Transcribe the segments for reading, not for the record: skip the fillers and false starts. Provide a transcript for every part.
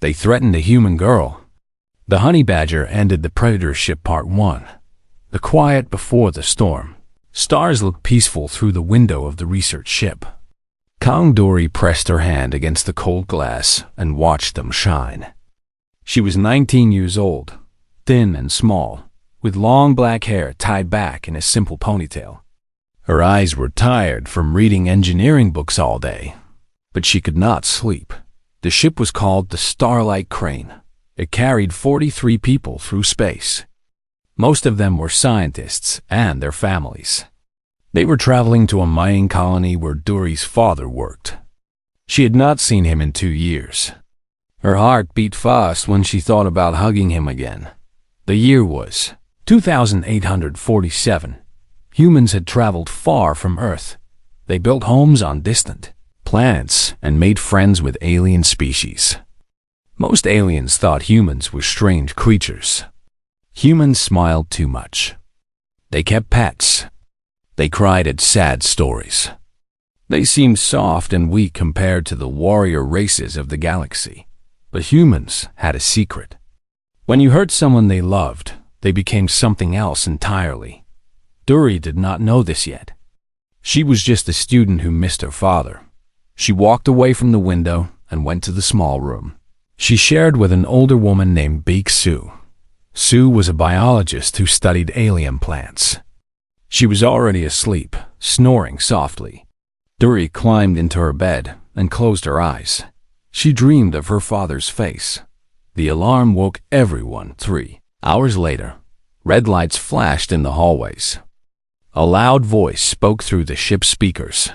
They threatened a human girl. The Honey Badger ended the Predator ship Part 1. The quiet before the storm. Stars looked peaceful through the window of the research ship. Kong Dory pressed her hand against the cold glass and watched them shine. She was 19 years old, thin and small, with long black hair tied back in a simple ponytail. Her eyes were tired from reading engineering books all day, but she could not sleep. The ship was called the Starlight Crane. It carried 43 people through space. Most of them were scientists and their families. They were traveling to a mining colony where Dory's father worked. She had not seen him in 2 years. Her heart beat fast when she thought about hugging him again. The year was 2847. Humans had traveled far from Earth. They built homes on distant planets and made friends with alien species. Most aliens thought humans were strange creatures. Humans smiled too much. They kept pets. They cried at sad stories. They seemed soft and weak compared to the warrior races of the galaxy. But humans had a secret. When you hurt someone they loved, they became something else entirely. Dory did not know this yet. She was just a student who missed her father. She walked away from the window and went to the small room. She shared with an older woman named Beak Sue. Sue was a biologist who studied alien plants. She was already asleep, snoring softly. Dory climbed into her bed and closed her eyes. She dreamed of her father's face. The alarm woke everyone 3 hours later. Red lights flashed in the hallways. A loud voice spoke through the ship's speakers.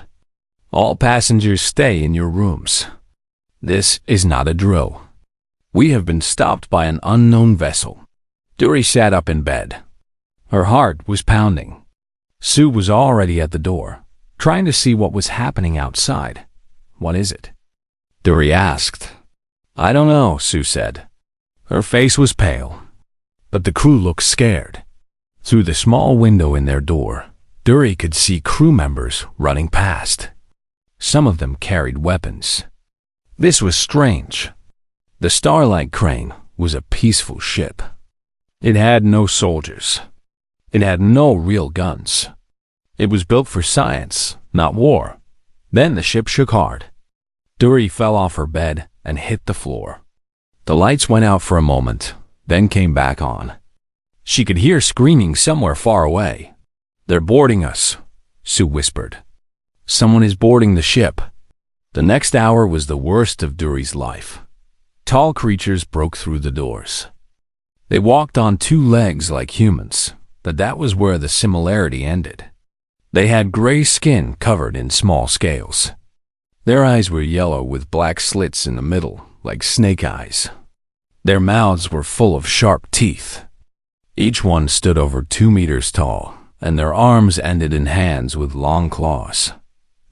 All passengers stay in your rooms. This is not a drill. We have been stopped by an unknown vessel. Dory sat up in bed. Her heart was pounding. Sue was already at the door, trying to see what was happening outside. What is it? Dory asked. I don't know, Sue said. Her face was pale, but the crew looked scared. Through the small window in their door, Dory could see crew members running past. Some of them carried weapons. This was strange. The Starlight Crane was a peaceful ship. It had no soldiers. It had no real guns. It was built for science, not war. Then the ship shook hard. Dory fell off her bed and hit the floor. The lights went out for a moment, then came back on. She could hear screaming somewhere far away. They're boarding us, Sue whispered. Someone is boarding the ship. The next hour was the worst of Dory's life. Tall creatures broke through the doors. They walked on 2 legs like humans, but that was where the similarity ended. They had gray skin covered in small scales. Their eyes were yellow with black slits in the middle, like snake eyes. Their mouths were full of sharp teeth. Each one stood over 2 meters tall, and their arms ended in hands with long claws.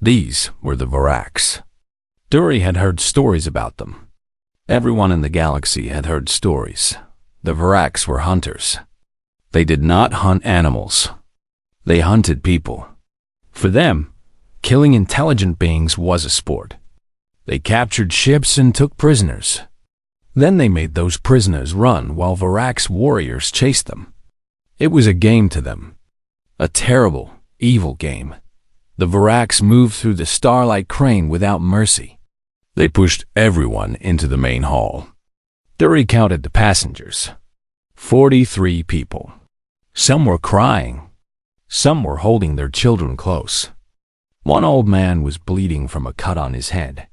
These were the Varaks. Dory had heard stories about them. Everyone in the galaxy had heard stories. The Varaks were hunters. They did not hunt animals. They hunted people. For them, killing intelligent beings was a sport. They captured ships and took prisoners. Then they made those prisoners run while Varaks warriors chased them. It was a game to them. A terrible, evil game. The Varaks moved through the Starlight Crane without mercy. They pushed everyone into the main hall. Dory counted the passengers. 43 people. Some were crying. Some were holding their children close. One old man was bleeding from a cut on his head.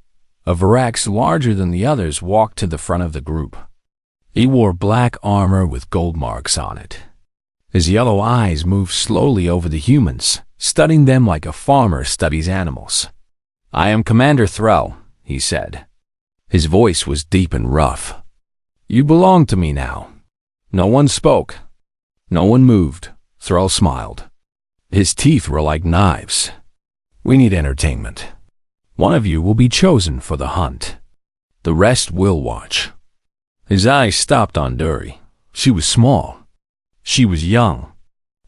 A Varax larger than the others walked to the front of the group. He wore black armor with gold marks on it. His yellow eyes moved slowly over the humans, studying them like a farmer studies animals. I am Commander Threll, he said. His voice was deep and rough. You belong to me now. No one spoke. No one moved. Threll smiled. His teeth were like knives. We need entertainment. One of you will be chosen for the hunt. The rest will watch. His eyes stopped on Dory. She was small. She was young.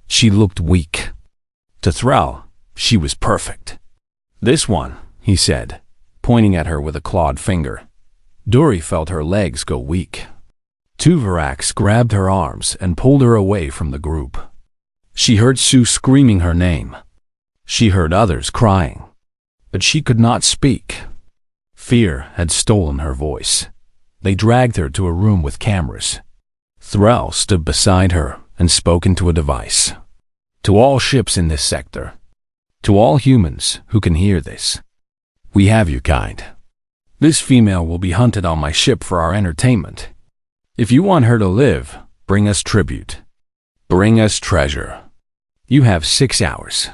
She looked weak. To Thrall, she was perfect. This one, he said, pointing at her with a clawed finger. Dory felt her legs go weak. Two Varaks grabbed her arms and pulled her away from the group. She heard Sue screaming her name. She heard others crying, but she could not speak. Fear had stolen her voice. They dragged her to a room with cameras. Thrall stood beside her and spoke into a device. To all ships in this sector, to all humans who can hear this, we have your kind. This female will be hunted on my ship for our entertainment. If you want her to live, bring us tribute. Bring us treasure. You have 6 hours.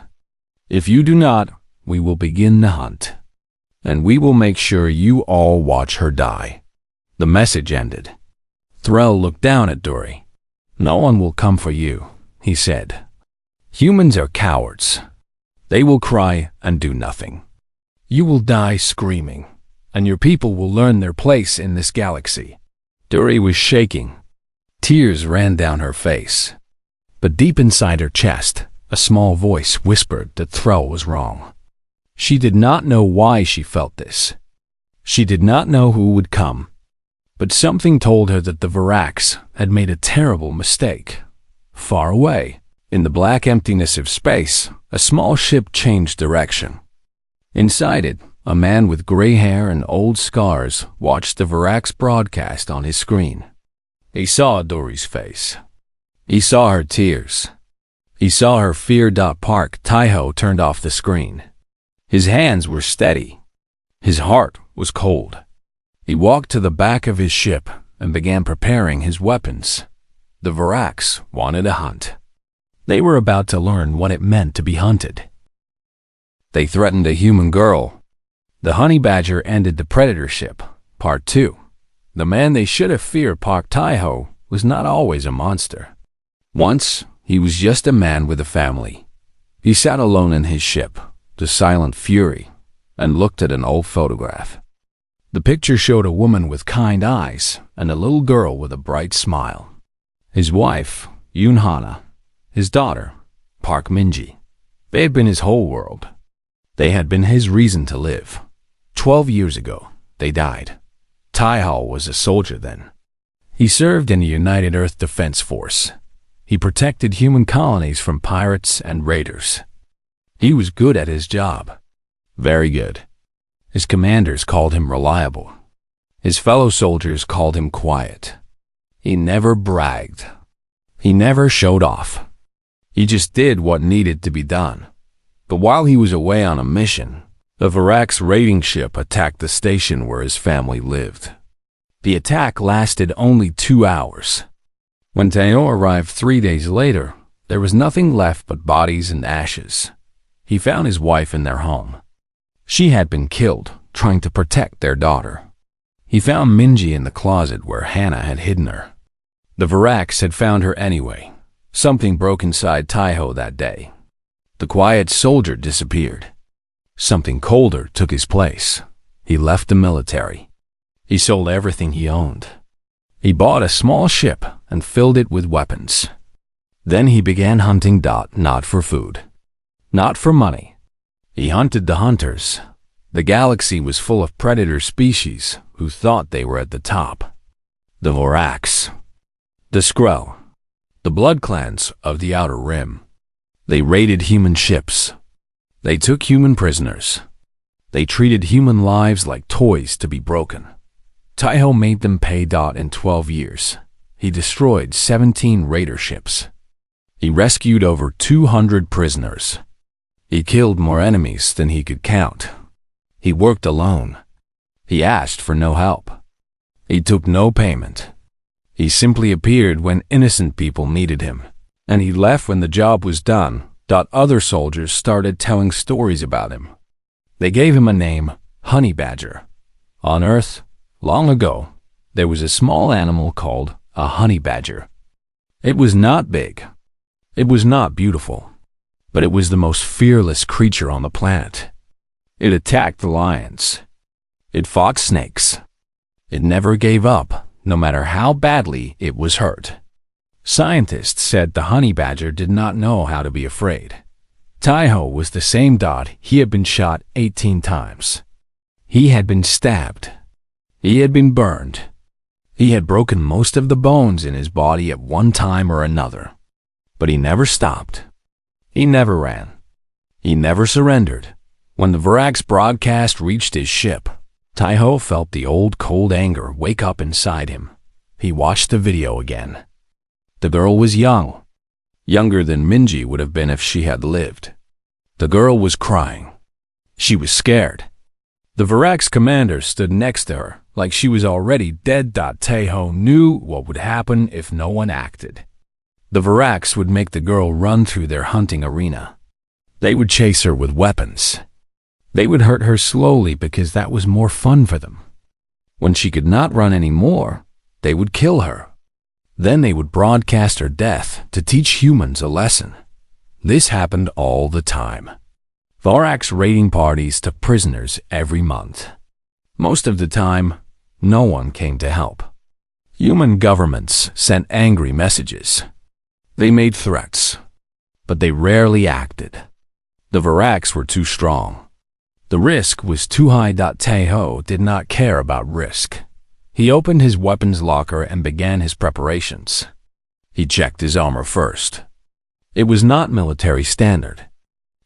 If you do not, we will begin the hunt. And we will make sure you all watch her die. The message ended. Thrall looked down at Dory. No one will come for you, he said. Humans are cowards. They will cry and do nothing. You will die screaming, and your people will learn their place in this galaxy. Dory was shaking. Tears ran down her face. But deep inside her chest, a small voice whispered that Thrall was wrong. She did not know why she felt this. She did not know who would come. But something told her that the Varaks had made a terrible mistake. Far away, in the black emptiness of space, a small ship changed direction. Inside it, a man with gray hair and old scars watched the Varaks broadcast on his screen. He saw Dory's face. He saw her tears. He saw her fear. Park Taiho turned off the screen. His hands were steady. His heart was cold. He walked to the back of his ship and began preparing his weapons. The Varaks wanted a hunt. They were about to learn what it meant to be hunted. They threatened a human girl. The honey badger ended the predator ship. Part 2. The man they should have feared, Park Taiho, was not always a monster. Once, he was just a man with a family. He sat alone in his ship, the silent fury, and looked at an old photograph. The picture showed a woman with kind eyes and a little girl with a bright smile. His wife, Yoon Hana, his daughter, Park Minji. They had been his whole world. They had been his reason to live. 12 years ago, they died. Taihal was a soldier then. He served in the United Earth Defense Force. He protected human colonies from pirates and raiders. He was good at his job. Very good. His commanders called him reliable. His fellow soldiers called him quiet. He never bragged. He never showed off. He just did what needed to be done. But while he was away on a mission, the Varak's raiding ship attacked the station where his family lived. The attack lasted only 2 hours. When Tayo arrived 3 days later, there was nothing left but bodies and ashes. He found his wife in their home. She had been killed trying to protect their daughter. He found Minji in the closet where Hannah had hidden her. The Varaks had found her anyway. Something broke inside Taiho that day. The quiet soldier disappeared. Something colder took his place. He left the military. He sold everything he owned. He bought a small ship and filled it with weapons. Then he began hunting. Not for food. Not for money. He hunted the hunters. The galaxy was full of predator species who thought they were at the top. The Voraks. The Skrull. The blood clans of the Outer Rim. They raided human ships. They took human prisoners. They treated human lives like toys to be broken. Taiho made them pay. In 12 years, he destroyed 17 raider ships. He rescued over 200 prisoners. He killed more enemies than he could count. He worked alone. He asked for no help. He took no payment. He simply appeared when innocent people needed him, and he left when the job was done. Other soldiers started telling stories about him. They gave him a name, Honey Badger. On Earth, long ago, there was a small animal called a honey badger. It was not big. It was not beautiful, but it was the most fearless creature on the planet. It attacked lions. It fought snakes. It never gave up, no matter how badly it was hurt. Scientists said the honey badger did not know how to be afraid. Taiho was the same. He had been shot 18 times. He had been stabbed. He had been burned. He had broken most of the bones in his body at one time or another. But he never stopped. He never ran. He never surrendered. When the Varax broadcast reached his ship, Taiho felt the old cold anger wake up inside him. He watched the video again. The girl was young. Younger than Minji would have been if she had lived. The girl was crying. She was scared. The Varax commander stood next to her like she was already dead. Taiho knew what would happen if no one acted. The Varax would make the girl run through their hunting arena. They would chase her with weapons. They would hurt her slowly because that was more fun for them. When she could not run anymore, they would kill her. Then they would broadcast her death to teach humans a lesson. This happened all the time. Varax raiding parties took prisoners every month. Most of the time, no one came to help. Human governments sent angry messages. They made threats, but they rarely acted. The Varax were too strong. The risk was too high. Taiho did not care about risk. He opened his weapons locker and began his preparations. He checked his armor first. It was not military standard.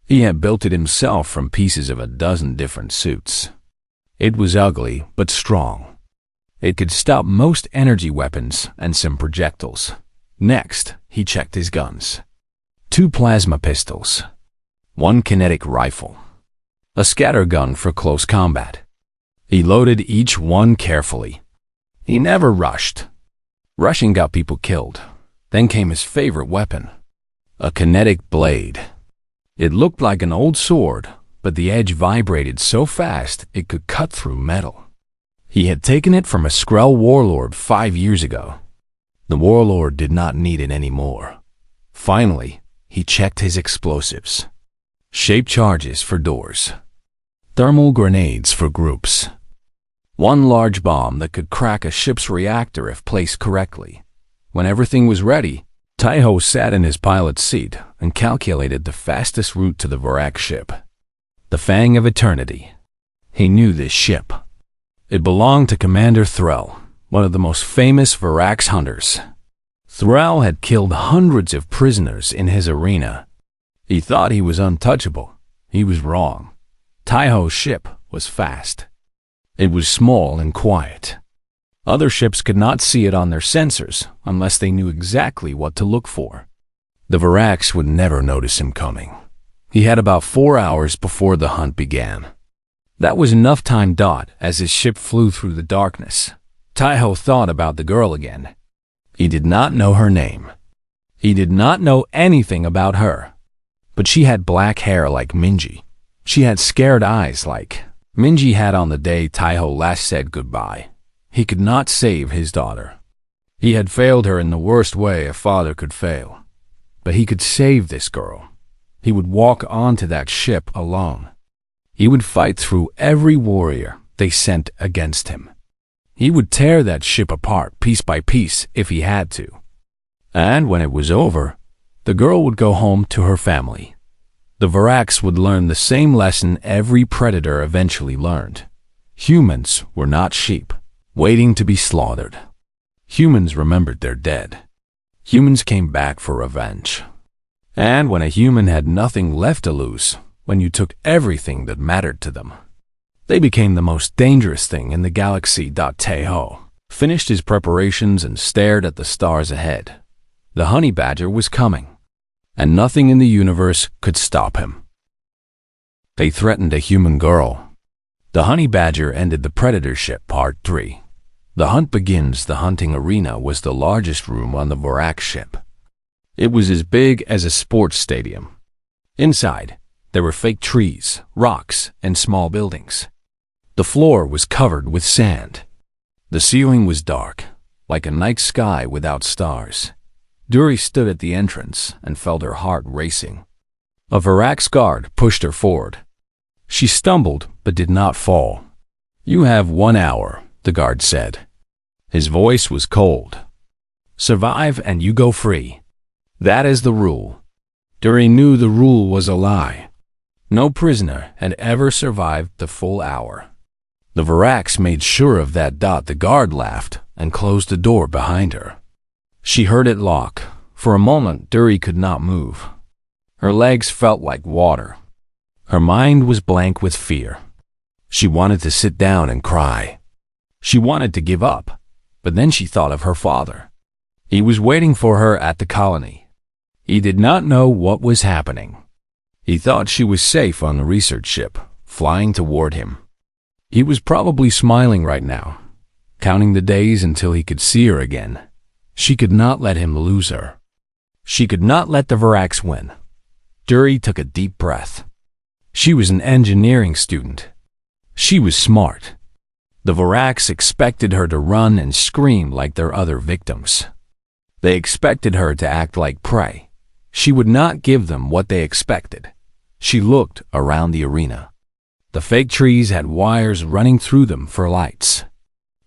He had built it himself from pieces of a dozen different suits. It was ugly but strong. It could stop most energy weapons and some projectiles. Next, he checked his guns. 2 plasma pistols, 1 kinetic rifle, a scatter gun for close combat. He loaded each one carefully. He never rushed. Rushing got people killed. Then came his favorite weapon, a kinetic blade. It looked like an old sword, but the edge vibrated so fast it could cut through metal. He had taken it from a Skrull warlord 5 years ago. The warlord did not need it anymore. Finally, he checked his explosives. Shape charges for doors. Thermal grenades for groups. 1 large bomb that could crack a ship's reactor if placed correctly. When everything was ready, Taiho sat in his pilot's seat and calculated the fastest route to the Varax ship. The Fang of Eternity. He knew this ship. It belonged to Commander Threll, one of the most famous Varax hunters. Threll had killed hundreds of prisoners in his arena. He thought he was untouchable. He was wrong. Taiho's ship was fast. It was small and quiet. Other ships could not see it on their sensors unless they knew exactly what to look for. The Varax would never notice him coming. He had about 4 hours before the hunt began. That was enough time. As his ship flew through the darkness, Taiho thought about the girl again. He did not know her name. He did not know anything about her. But she had black hair like Minji. She had scared eyes like Minji had on the day Taiho last said goodbye. He could not save his daughter. He had failed her in the worst way a father could fail. But he could save this girl. He would walk onto that ship alone. He would fight through every warrior they sent against him. He would tear that ship apart piece by piece if he had to. And when it was over, the girl would go home to her family. The Varax would learn the same lesson every predator eventually learned. Humans were not sheep, waiting to be slaughtered. Humans remembered their dead. Humans came back for revenge. And when a human had nothing left to lose, when you took everything that mattered to them, they became the most dangerous thing in the galaxy. Taiho finished his preparations and stared at the stars ahead. The honey badger was coming, and nothing in the universe could stop him. They threatened a human girl. The honey badger ended the predator ship. Part 3. The hunt begins. The hunting arena was the largest room on the Varax ship. It was as big as a sports stadium. Inside, there were fake trees, rocks, and small buildings. The floor was covered with sand. The ceiling was dark, like a night sky without stars. Duri stood at the entrance and felt her heart racing. A Varax guard pushed her forward. She stumbled but did not fall. "You have 1 hour," the guard said. His voice was cold. "Survive and you go free. That is the rule." Duri knew the rule was a lie. No prisoner had ever survived the full hour. The Varax made sure of that. The guard laughed and closed the door behind her. She heard it lock. For a moment, Dury could not move. Her legs felt like water. Her mind was blank with fear. She wanted to sit down and cry. She wanted to give up, but then she thought of her father. He was waiting for her at the colony. He did not know what was happening. He thought she was safe on the research ship, flying toward him. He was probably smiling right now, counting the days until he could see her again. She could not let him lose her. She could not let the Varax win. Dury took a deep breath. She was an engineering student. She was smart. The Varax expected her to run and scream like their other victims. They expected her to act like prey. She would not give them what they expected. She looked around the arena. The fake trees had wires running through them for lights.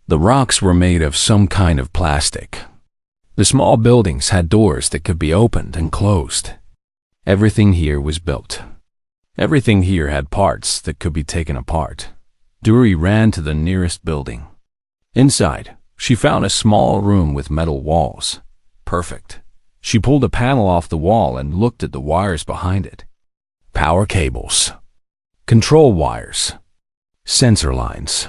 The rocks were made of some kind of plastic. The small buildings had doors that could be opened and closed. Everything here was built. Everything here had parts that could be taken apart. Dury ran to the nearest building. Inside, she found a small room with metal walls. Perfect. She pulled a panel off the wall and looked at the wires behind it. Power cables. Control wires. Sensor lines.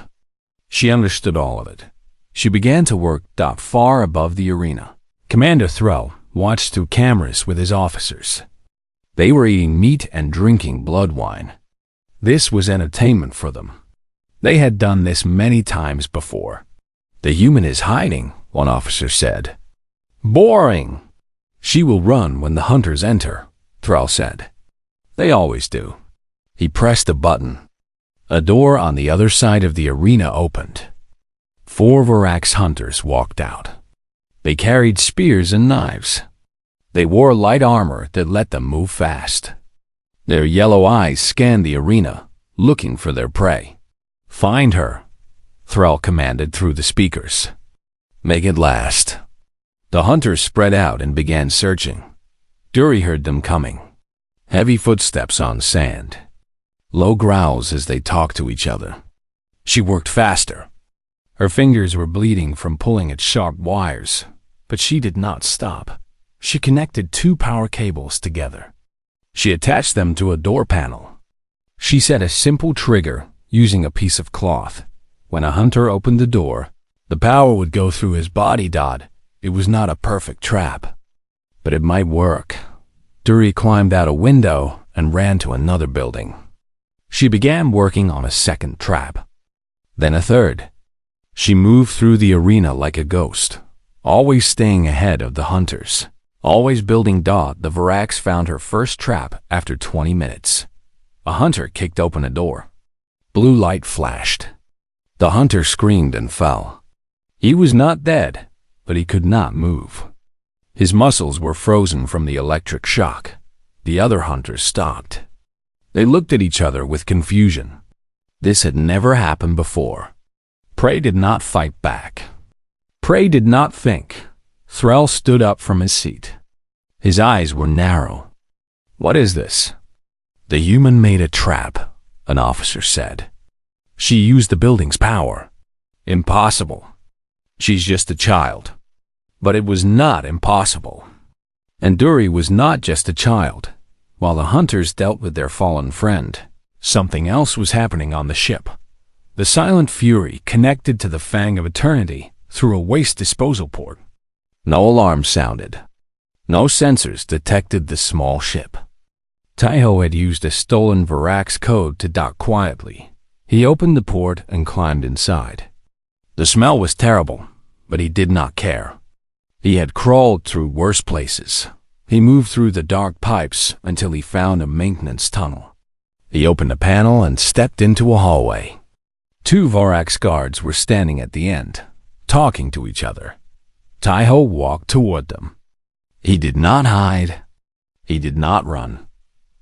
She understood all of it. She began to work far above the arena. Commander Thrall watched through cameras with his officers. They were eating meat and drinking blood wine. This was entertainment for them. They had done this many times before. The human is hiding, one officer said. Boring. She will run when the hunters enter, Thrall said. They always do. He pressed a button. A door on the other side of the arena opened. 4 Varax hunters walked out. They carried spears and knives. They wore light armor that let them move fast. Their yellow eyes scanned the arena, looking for their prey. Find her, Thrall commanded through the speakers. Make it last. The hunters spread out and began searching. Dury heard them coming. Heavy footsteps on sand. Low growls as they talked to each other. She worked faster. Her fingers were bleeding from pulling at sharp wires, but she did not stop. She connected 2 power cables together. She attached them to a door panel. She set a simple trigger using a piece of cloth. When a hunter opened the door, the power would go through his body. It was not a perfect trap, but it might work. Dury climbed out a window and ran to another building. She began working on a second trap, then a third. She moved through the arena like a ghost, always staying ahead of the hunters, always building. The Varax found her first trap after 20 minutes. A hunter kicked open a door. Blue light flashed. The hunter screamed and fell. He was not dead, but he could not move. His muscles were frozen from the electric shock. The other hunters stopped. They looked at each other with confusion. This had never happened before. Prey did not fight back. Prey did not think. Thrall stood up from his seat. His eyes were narrow. What is this? The human made a trap, an officer said. She used the building's power. Impossible. She's just a child. But it was not impossible. And Dury was not just a child. While the hunters dealt with their fallen friend, something else was happening on the ship. The silent fury connected to the Fang of Eternity through a waste disposal port. No alarm sounded. No sensors detected the small ship. Taiho had used a stolen Varax code to dock quietly. He opened the port and climbed inside. The smell was terrible, but he did not care. He had crawled through worse places. He moved through the dark pipes until he found a maintenance tunnel. He opened a panel and stepped into a hallway. 2 Varax guards were standing at the end, talking to each other. Taiho walked toward them. He did not hide. He did not run.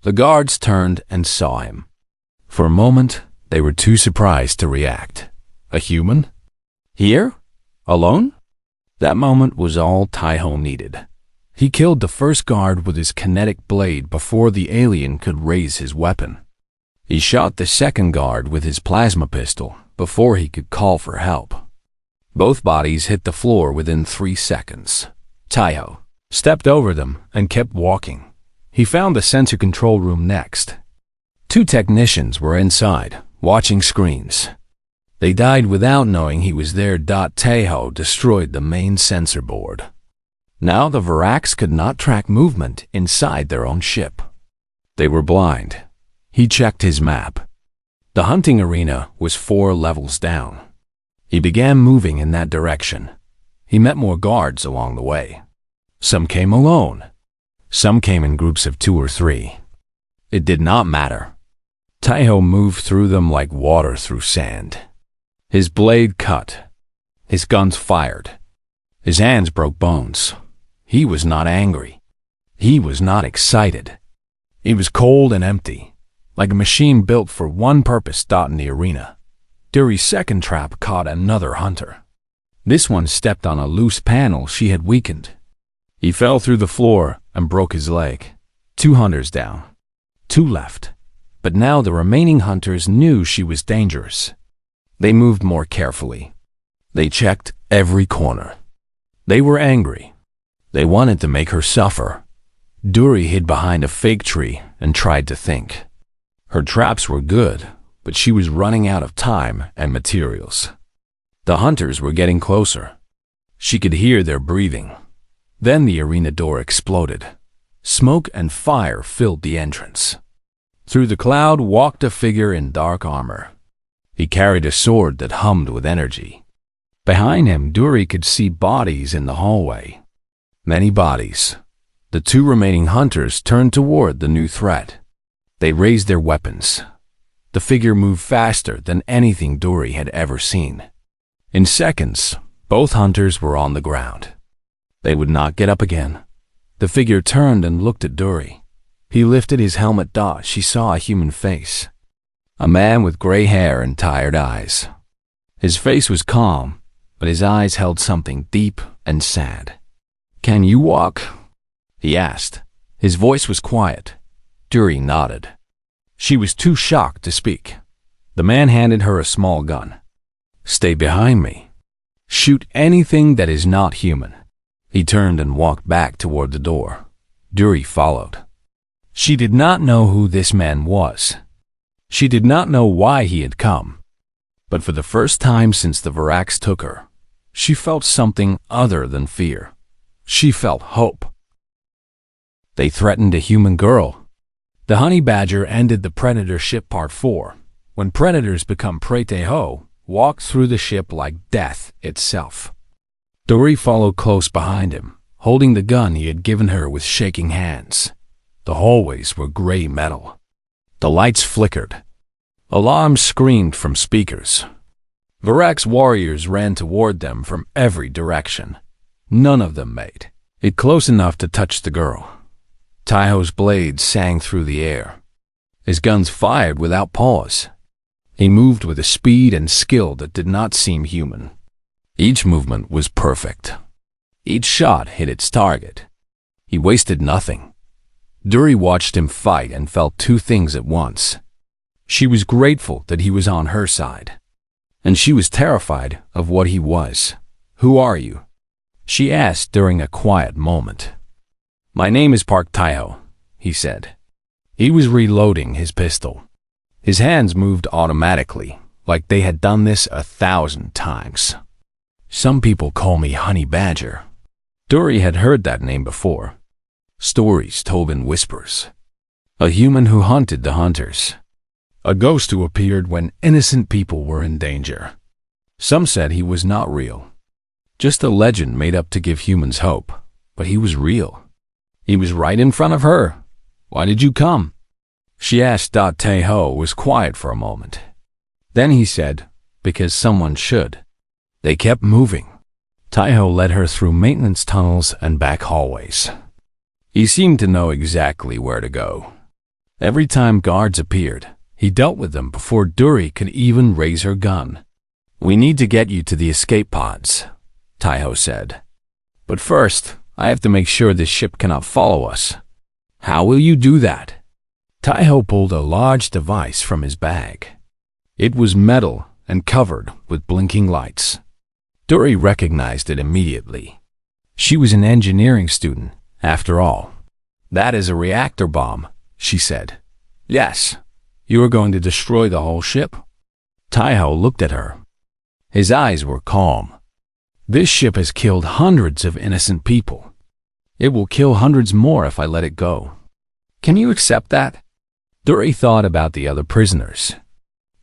The guards turned and saw him. For a moment, they were too surprised to react. A human? Here? Alone? That moment was all Taiho needed. He killed the first guard with his kinetic blade before the alien could raise his weapon. He shot the second guard with his plasma pistol before he could call for help. Both bodies hit the floor within 3 seconds. Taiho stepped over them and kept walking. He found the sensor control room next. 2 technicians were inside, watching screens. They died without knowing he was there. Taiho destroyed the main sensor board. Now the Varax could not track movement inside their own ship. They were blind. He checked his map. The hunting arena was 4 levels down. He began moving in that direction. He met more guards along the way. Some came alone. Some came in groups of 2 or 3. It did not matter. Taiho moved through them like water through sand. His blade cut. His guns fired. His hands broke bones. He was not angry. He was not excited. He was cold and empty, like a machine built for one purpose. In the arena, Duri's second trap caught another hunter. This one stepped on a loose panel she had weakened. He fell through the floor and broke his leg. 2 hunters down. 2 left. But now the remaining hunters knew she was dangerous. They moved more carefully. They checked every corner. They were angry. They wanted to make her suffer. Duri hid behind a fake tree and tried to think. Her traps were good, but she was running out of time and materials. The hunters were getting closer. She could hear their breathing. Then the arena door exploded. Smoke and fire filled the entrance. Through the cloud walked a figure in dark armor. He carried a sword that hummed with energy. Behind him, Duri could see bodies in the hallway. Many bodies. The 2 remaining hunters turned toward the new threat. They raised their weapons. The figure moved faster than anything Duri had ever seen. In seconds, both hunters were on the ground. They would not get up again. The figure turned and looked at Duri. He lifted his helmet. She saw a human face. A man with gray hair and tired eyes. His face was calm, but his eyes held something deep and sad. "Can you walk?" he asked. His voice was quiet. Duri nodded. She was too shocked to speak. The man handed her a small gun. "Stay behind me. Shoot anything that is not human." He turned and walked back toward the door. Duri followed. She did not know who this man was. She did not know why he had come. But for the first time since the Varax took her, she felt something other than fear. She felt hope. They threatened a human girl. The honey badger ended the predator ship. Part 4. When predators become prey, Taiho walked through the ship like death itself. Duri followed close behind him, holding the gun he had given her with shaking hands. The hallways were gray metal. The lights flickered. Alarms screamed from speakers. Varax warriors ran toward them from every direction. None of them made it close enough to touch the girl. Taiho's blade sang through the air. His guns fired without pause. He moved with a speed and skill that did not seem human. Each movement was perfect. Each shot hit its target. He wasted nothing. Duri watched him fight and felt 2 things at once. She was grateful that he was on her side. And she was terrified of what he was. "Who are you?" she asked during a quiet moment. "My name is Park Taiho," he said. He was reloading his pistol. His hands moved automatically, like they had done this 1,000 times. "Some people call me Honey Badger." Duri had heard that name before. Stories told in whispers. A human who hunted the hunters. A ghost who appeared when innocent people were in danger. Some said he was not real. Just a legend made up to give humans hope. But he was real. He was right in front of her. "Why did you come?" she asked. Taiho was quiet for a moment. Then he said, "Because someone should." They kept moving. Taiho led her through maintenance tunnels and back hallways. He seemed to know exactly where to go. Every time guards appeared, he dealt with them before Duri could even raise her gun. "We need to get you to the escape pods," Taiho said. "But first, I have to make sure this ship cannot follow us." "How will you do that?" Taiho pulled a large device from his bag. It was metal and covered with blinking lights. Dory recognized it immediately. She was an engineering student, after all. "That is a reactor bomb," she said. "Yes. You are going to destroy the whole ship?" Taiho looked at her. His eyes were calm. "This ship has killed hundreds of innocent people. It will kill hundreds more if I let it go. Can you accept that?" Dory thought about the other prisoners.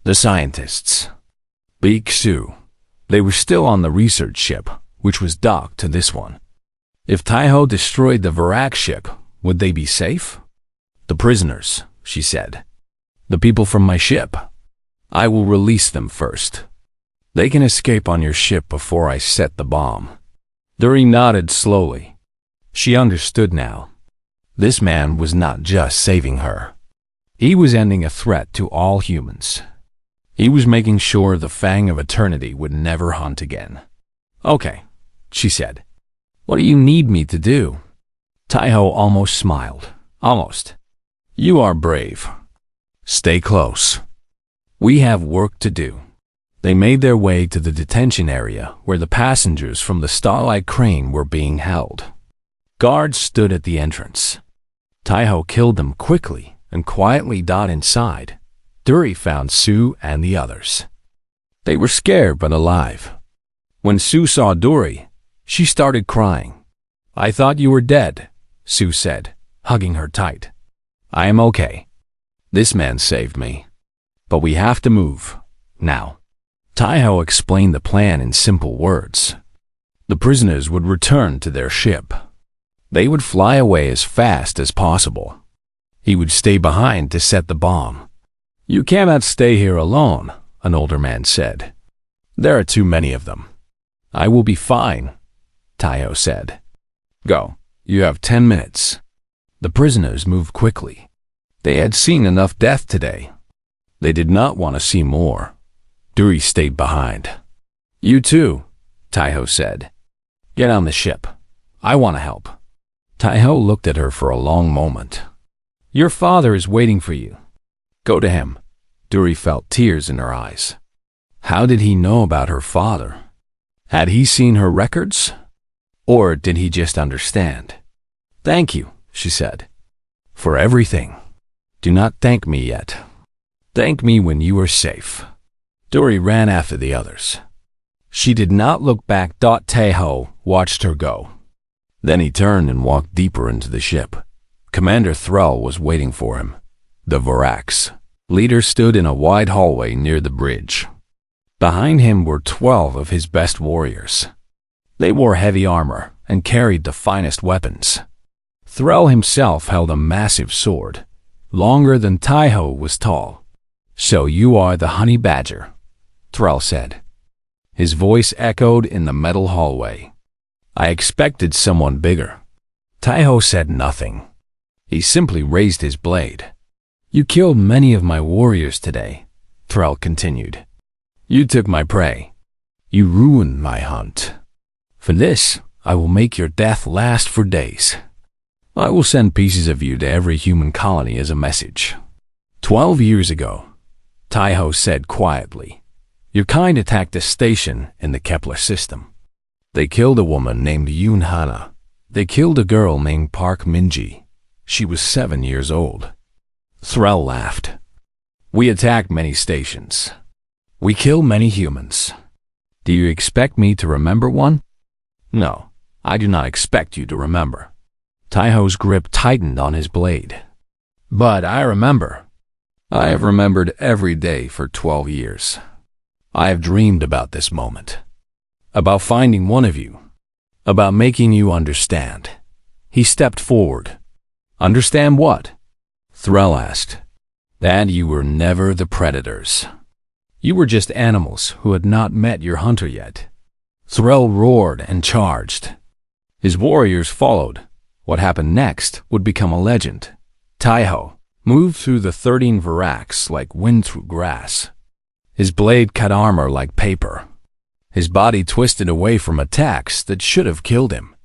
The scientists. Beak Su. They were still on the research ship, which was docked to this one. If Taiho destroyed the Varak ship, would they be safe? "The prisoners," she said. "The people from my ship. I will release them first. They can escape on your ship before I set the bomb." Dory nodded slowly. She understood now. This man was not just saving her. He was ending a threat to all humans. He was making sure the Fang of Eternity would never hunt again. "Okay," she said. "What do you need me to do?" Taiho almost smiled. "Almost. You are brave. Stay close. We have work to do." They made their way to the detention area where the passengers from the Starlight Crane were being held. Guards stood at the entrance. Taiho killed them quickly and quietly got inside. Dory found Su and the others. They were scared but alive. When Su saw Dory, she started crying. "I thought you were dead," Su said, hugging her tight. "I am okay. This man saved me. But we have to move, now." Taiho explained the plan in simple words. The prisoners would return to their ship. They would fly away as fast as possible. He would stay behind to set the bomb. "You cannot stay here alone," an older man said. "There are too many of them." "I will be fine," Taiho said. "Go. You have 10 minutes." The prisoners moved quickly. They had seen enough death today. They did not want to see more. Dory stayed behind. "You too," Taiho said. "Get on the ship. I want to help." Taiho looked at her for a long moment. "Your father is waiting for you. Go to him." Dory felt tears in her eyes. How did he know about her father? Had he seen her records? Or did he just understand? "Thank you," she said, "for everything. Do not thank me yet. Thank me when you are safe." Dory ran after the others. She did not look back. Taiho watched her go. Then he turned and walked deeper into the ship. Commander Thrall was waiting for him. The Varak's leader stood in a wide hallway near the bridge. Behind him were 12 of his best warriors. They wore heavy armor and carried the finest weapons. Thrall himself held a massive sword, longer than Taiho was tall. "So you are the honey badger," Thrall said. His voice echoed in the metal hallway. "I expected someone bigger." Taiho said nothing. He simply raised his blade. "You killed many of my warriors today," Thrall continued. "You took my prey. You ruined my hunt. For this, I will make your death last for days. I will send pieces of you to every human colony as a message." 12 years ago, Taiho said quietly, "Your kind attacked a station in the Kepler system. They killed a woman named Yoon Hana. They killed a girl named Park Minji. She was 7 years old." Thrall laughed. "We attack many stations. We kill many humans. Do you expect me to remember one?" "No, I do not expect you to remember." Taiho's grip tightened on his blade. "But I remember. I have remembered every day for 12 years. I have dreamed about this moment. About finding one of you. About making you understand." He stepped forward. "Understand what?" Thrall asked. "That you were never the predators. You were just animals who had not met your hunter yet." Thrall roared and charged. His warriors followed. What happened next would become a legend. Taiho moved through the 13 Varaks like wind through grass. His blade cut armor like paper. His body twisted away from attacks that should have killed him.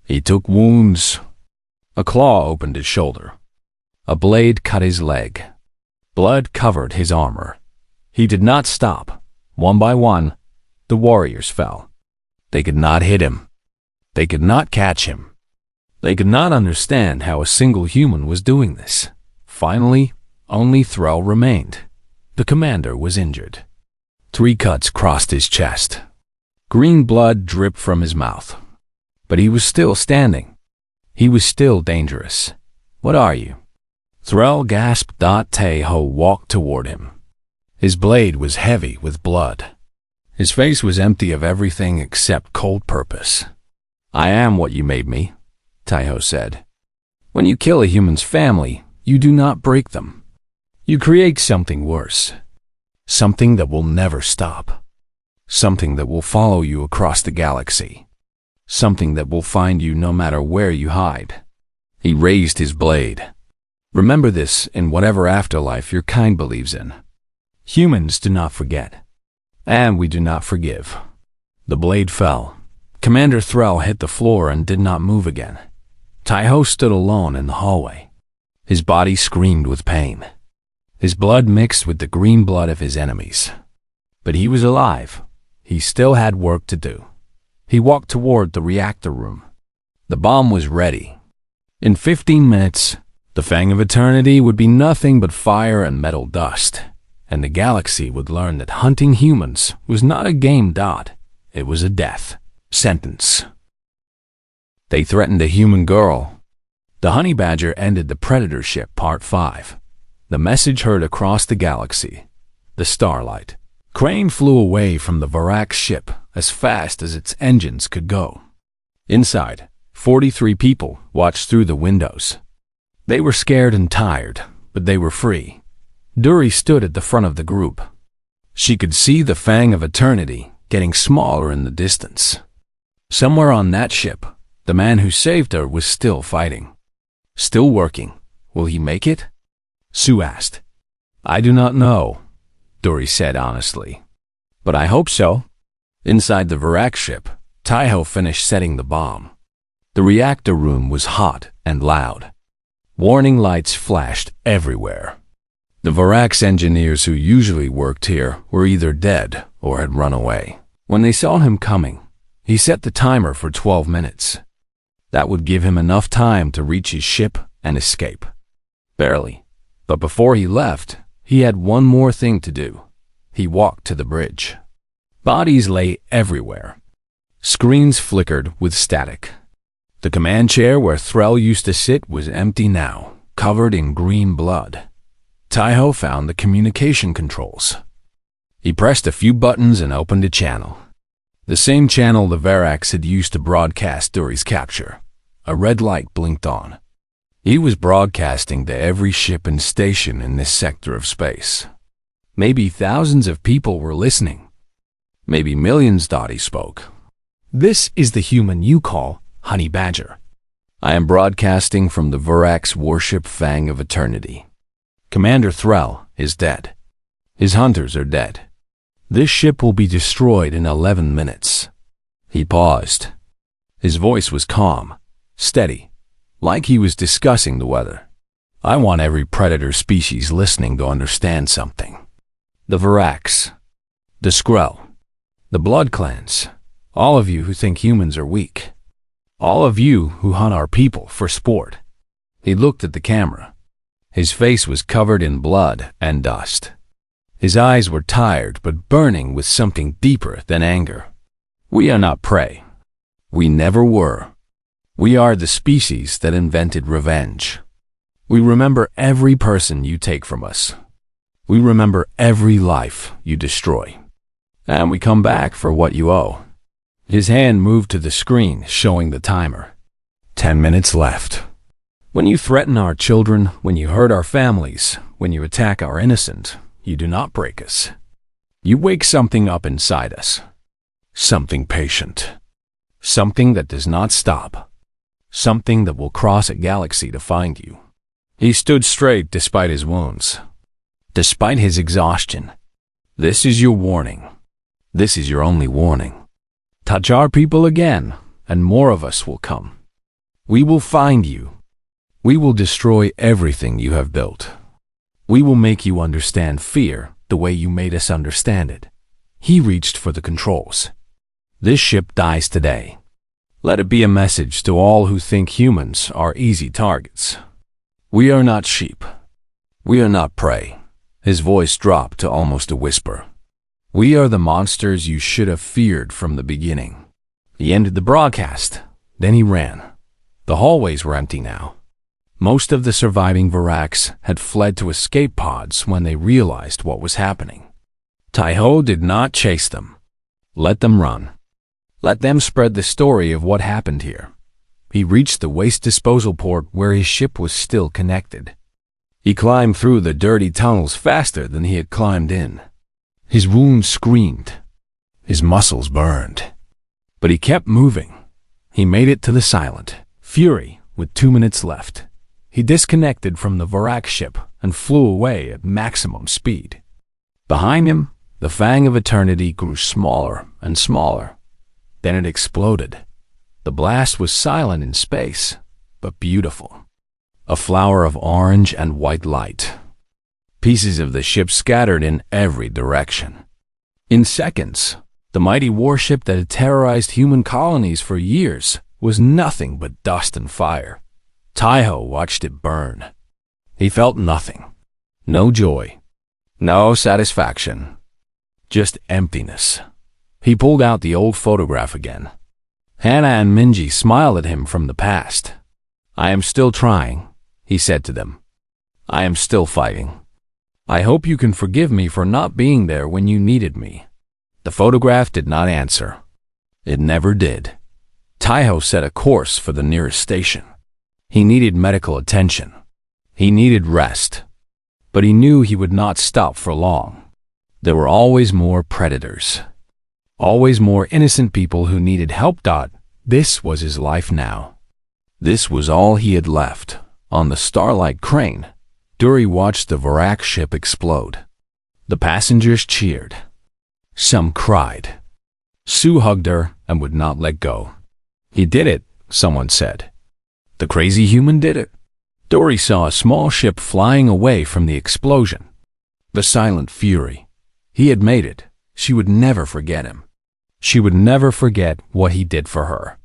He took wounds. A claw opened his shoulder. A blade cut his leg. Blood covered his armor. He did not stop. One by one, the warriors fell. They could not hit him. They could not catch him. They could not understand how a single human was doing this. Finally, only Thrall remained. The commander was injured. 3 cuts crossed his chest. Green blood dripped from his mouth. But he was still standing. He was still dangerous. What are you? Thrall gasped. Taeho walked toward him. His blade was heavy with blood. His face was empty of everything except cold purpose. I am what you made me, Taeho said. When you kill a human's family, you do not break them. You create something worse. Something that will never stop. Something that will follow you across the galaxy. Something that will find you no matter where you hide. He raised his blade. Remember this in whatever afterlife your kind believes in. Humans do not forget. And we do not forgive. The blade fell. Commander Thrall hit the floor and did not move again. Taeho stood alone in the hallway. His body screamed with pain. His blood mixed with the green blood of his enemies. But he was alive. He still had work to do. He walked toward the reactor room. The bomb was ready. In 15 minutes, the Fang of Eternity would be nothing but fire and metal dust, and the galaxy would learn that hunting humans was not a game. It was a death sentence. They threatened a human girl. The Honey Badger ended the Predator ship Part 5. The message heard across the galaxy. The Starlight. Crane flew away from the Varax ship as fast as its engines could go. Inside, 43 people watched through the windows. They were scared and tired, but they were free. Duri stood at the front of the group. She could see the Fang of Eternity getting smaller in the distance. Somewhere on that ship, the man who saved her was still fighting. Still working. Will he make it? Sue asked. I do not know, Duri said honestly. But I hope so. Inside the Varax ship, Taeho finished setting the bomb. The reactor room was hot and loud. Warning lights flashed everywhere. The Varax engineers who usually worked here were either dead or had run away. When they saw him coming, he set the timer for 12 minutes. That would give him enough time to reach his ship and escape. Barely. But before he left, he had one more thing to do. He walked to the bridge. Bodies lay everywhere. Screens flickered with static. The command chair where Thrall used to sit was empty now, covered in green blood. Taeho found the communication controls. He pressed a few buttons and opened a channel. The same channel the Varax had used to broadcast Duri's capture. A red light blinked on. He was broadcasting to every ship and station in this sector of space. Maybe thousands of people were listening. Maybe millions. He spoke. This is the human you call Honey Badger. I am broadcasting from the Varax warship Fang of Eternity. Commander Thrall is dead. His hunters are dead. This ship will be destroyed in 11 minutes. He paused. His voice was calm, steady, like he was discussing the weather. I want every predator species listening to understand something. The Varax, the Skrull, the Blood Clans, all of you who think humans are weak. All of you who hunt our people for sport. He looked at the camera. His face was covered in blood and dust. His eyes were tired but burning with something deeper than anger. We are not prey. We never were. We are the species that invented revenge. We remember every person you take from us. We remember every life you destroy. And we come back for what you owe. His hand moved to the screen, showing the timer. 10 minutes left. When you threaten our children, when you hurt our families, when you attack our innocent, you do not break us. You wake something up inside us. Something patient. Something that does not stop. Something that will cross a galaxy to find you. He stood straight despite his wounds. Despite his exhaustion. This is your warning. This is your only warning. Touch our people again, and more of us will come. We will find you. We will destroy everything you have built. We will make you understand fear the way you made us understand it. He reached for the controls. This ship dies today. Let it be a message to all who think humans are easy targets. We are not sheep. We are not prey. His voice dropped to almost a whisper. We are the monsters you should have feared from the beginning. He ended the broadcast. Then he ran. The hallways were empty now. Most of the surviving Voraks had fled to escape pods when they realized what was happening. Taiho did not chase them. Let them run. Let them spread the story of what happened here. He reached the waste disposal port where his ship was still connected. He climbed through the dirty tunnels faster than he had climbed in. His wounds screamed. His muscles burned. But he kept moving. He made it to the Silent Fury with 2 minutes left. He disconnected from the Vorak ship and flew away at maximum speed. Behind him, the Fang of Eternity grew smaller and smaller. Then it exploded. The blast was silent in space, but beautiful. A flower of orange and white light. Pieces of the ship scattered in every direction. In seconds, the mighty warship that had terrorized human colonies for years was nothing but dust and fire. Taiho watched it burn. He felt nothing. No joy. No satisfaction. Just emptiness. He pulled out the old photograph again. Hannah and Minji smiled at him from the past. I am still trying, he said to them. I am still fighting. I hope you can forgive me for not being there when you needed me. The photograph did not answer. It never did. Taiho set a course for the nearest station. He needed medical attention. He needed rest. But he knew he would not stop for long. There were always more predators. Always more innocent people who needed help. This was his life now. This was all he had left. On the Starlight crane, Duri watched the Vorak ship explode. The passengers cheered. Some cried. Sue hugged her and would not let go. He did it, someone said. The crazy human did it. Duri saw a small ship flying away from the explosion. The Silent Fury. He had made it. She would never forget him. She would never forget what he did for her.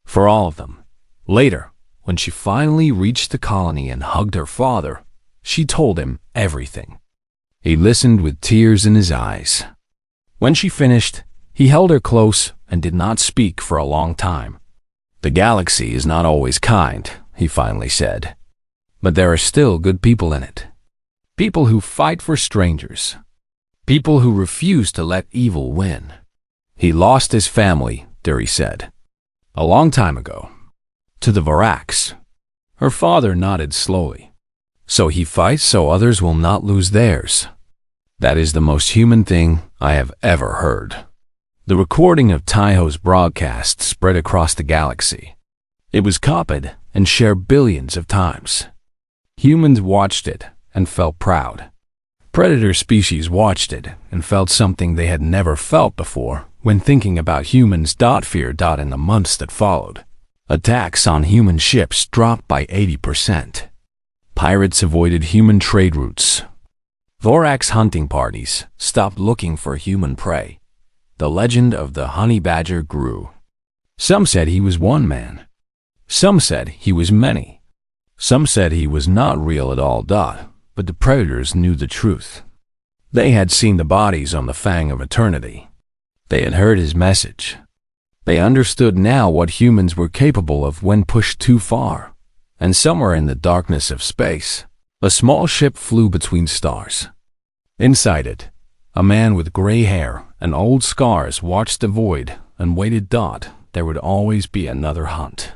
For all of them. Later, when she finally reached the colony and hugged her father, she told him everything. He listened with tears in his eyes. When she finished, he held her close and did not speak for a long time. The galaxy is not always kind, he finally said. But there are still good people in it. People who fight for strangers. People who refuse to let evil win. He lost his family, Duri said. A long time ago. To the Voraks. Her father nodded slowly. So he fights so others will not lose theirs. That is the most human thing I have ever heard. The recording of Taiho's broadcast spread across the galaxy. It was copied and shared billions of times. Humans watched it and felt proud. Predator species watched it and felt something they had never felt before when thinking about humans. Fear. In the months that followed, attacks on human ships dropped by 80%. Pirates avoided human trade routes. Vorak's hunting parties stopped looking for human prey. The legend of the honey badger grew. Some said he was one man. Some said he was many. Some said he was not real at all. But the predators knew the truth. They had seen the bodies on the Fang of Eternity. They had heard his message. They understood now what humans were capable of when pushed too far. And somewhere in the darkness of space, a small ship flew between stars. Inside it, a man with gray hair and old scars watched the void and waited. There would always be another hunt.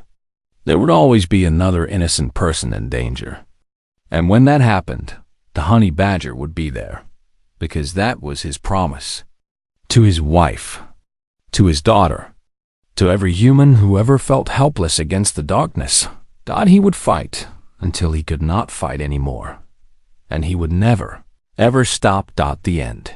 There would always be another innocent person in danger. And when that happened, the honey badger would be there, because that was his promise. To his wife, to his daughter, to every human who ever felt helpless against the darkness, he would fight until he could not fight anymore. And he would never, ever stop. The end.